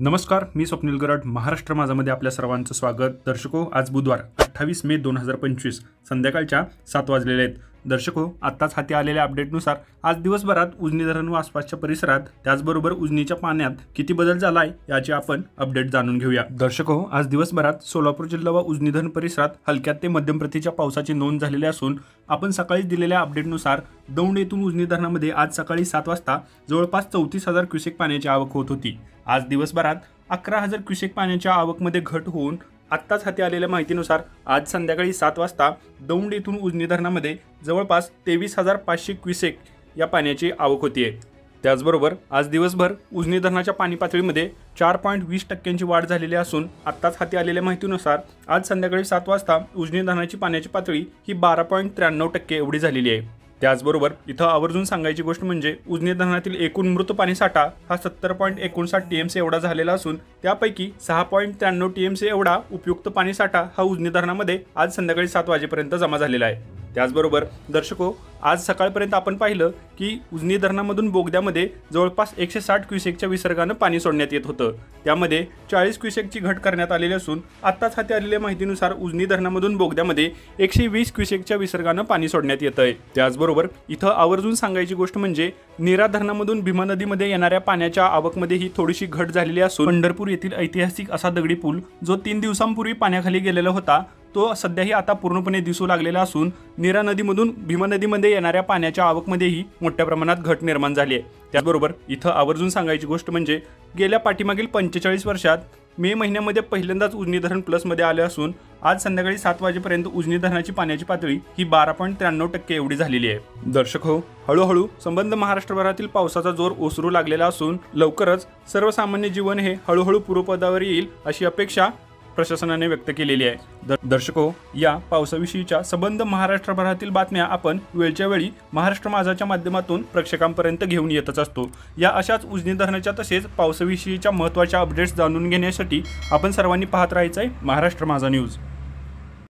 नमस्कार, मी स्वप्नील गरड. महाराष्ट्र माझामध्ये आपल्या सर्वांचं स्वागत. दर्शको, आज बुधवार 28 मे 2025 संध्याकाळच्या 7 वाजलेले आहेत. दर्शको, आत्ताच हाती आलेल्या अपडेटनुसार आज दिवसभरात उजनी धरण व आसपासच्या परिसरात त्याचबरोबर उजनीच्या पाण्यात किती बदल झाला आहे याची आपण अपडेट जाणून घेऊया. दर्शको, आज दिवसभरात सोलापूर जिल्हा व उजनी धरण परिसरात हलक्यात ते मध्यम प्रतीच्या पावसाची नोंद झालेली असून आपण सकाळी दिलेल्या अपडेटनुसार दौंड येथून उजनी धरणामध्ये आज सकाळी 7 वाजता जवळपास 34,000 क्युसेक पाण्याची आवक होत होती. आज दिवसभरात 11,000 क्युसेक पाण्याच्या आवकमध्ये घट होऊन आत्ताच हाती आलेल्या माहितीनुसार आज संध्याकाळी 7 वाजता दौंड येथून उजनी धरणामध्ये जवळपास 23,500 क्युसेक या पाण्याची आवक होती आहे. त्याचबरोबर आज दिवसभर उजनी धरणाच्या पाणी पातळीमध्ये 4.20% वाढ झालेली असून आत्ताच हाती आलेल्या माहितीनुसार आज संध्याकाळी 7 वाजता उजनी धरणाची पाण्याची पातळी ही 12.93% एवढी झालेली आहे. त्याचबरोबर इथं आवर्जून सांगायची गोष्ट म्हणजे उजनी धरणातील एकूण मृत पाणीसाठा हा 70.59 TMC एवढा झालेला असून त्यापैकी 6.93 TMC एवढा उपयुक्त पाणीसाठा हा उजनी धरणामध्ये आज संध्याकाळी 7 वाजेपर्यंत जमा झालेला आहे. त्याचबरोबर दर्शको, आज सकाळपर्यंत आपण पाहिलं की उजनी धरणामधून बोगद्यामध्ये जवळपास 160 क्युसेकच्या विसर्गानं पाणी सोडण्यात येत होतं. त्यामध्ये 40 क्युसेकची घट करण्यात आलेली असून आत्ताच हाती आलेल्या माहितीनुसार उजनी धरणामधून बोगद्यामध्ये 120 क्युसेकच्या विसर्गानं पाणी सोडण्यात येत आहे. त्याचबरोबर इथं आवर्जून सांगायची गोष्ट म्हणजे नीरा धरणामधून भीमा नदीमध्ये येणाऱ्या पाण्याच्या आवकमध्ये ही थोडीशी घट झालेली असून पंढरपूर येथील ऐतिहासिक असा दगडी पूल जो 3 दिवसांपूर्वी पाण्याखाली गेलेला होता तो सध्याही आता पूर्णपणे दिसू लागलेला असून नीरा नदीमधून भीमा नदीमध्ये येणाऱ्या पाण्याच्या आवकमध्येही मोठ्या प्रमाणात घट निर्माण झाली आहे. त्याचबरोबर इथं आवर्जून सांगायची गोष्ट म्हणजे गेल्या पाठीमागील 45 वर्षात मे महिन्यामध्ये पहिल्यांदाच उजनी धरण प्लसमध्ये आले असून आज संध्याकाळी 7 वाजेपर्यंत उजनी धरणाची पाण्याची पातळी ही 12.93% एवढी झालेली आहे. दर्शक हो, हळूहळू संबंध महाराष्ट्रभरातील पावसाचा जोर ओसरू लागलेला असून लवकरच सर्वसामान्य जीवन हे हळूहळू पूर्वपदावर येईल अशी अपेक्षा प्रशासनाने व्यक्त केलेली आहे. दर्शको, या पावसाविषयीच्या संबंध महाराष्ट्रभरातील बातम्या आपण वेळच्या वेळी महाराष्ट्र माझाच्या माध्यमातून प्रेक्षकांपर्यंत घेऊन येतच असतो. या अशाच उजनी धरणाच्या तसेच पावसाविषयीच्या महत्त्वाच्या अपडेट्स जाणून घेण्यासाठी आपण सर्वांनी पाहत राहायचं आहे महाराष्ट्र माझा न्यूज.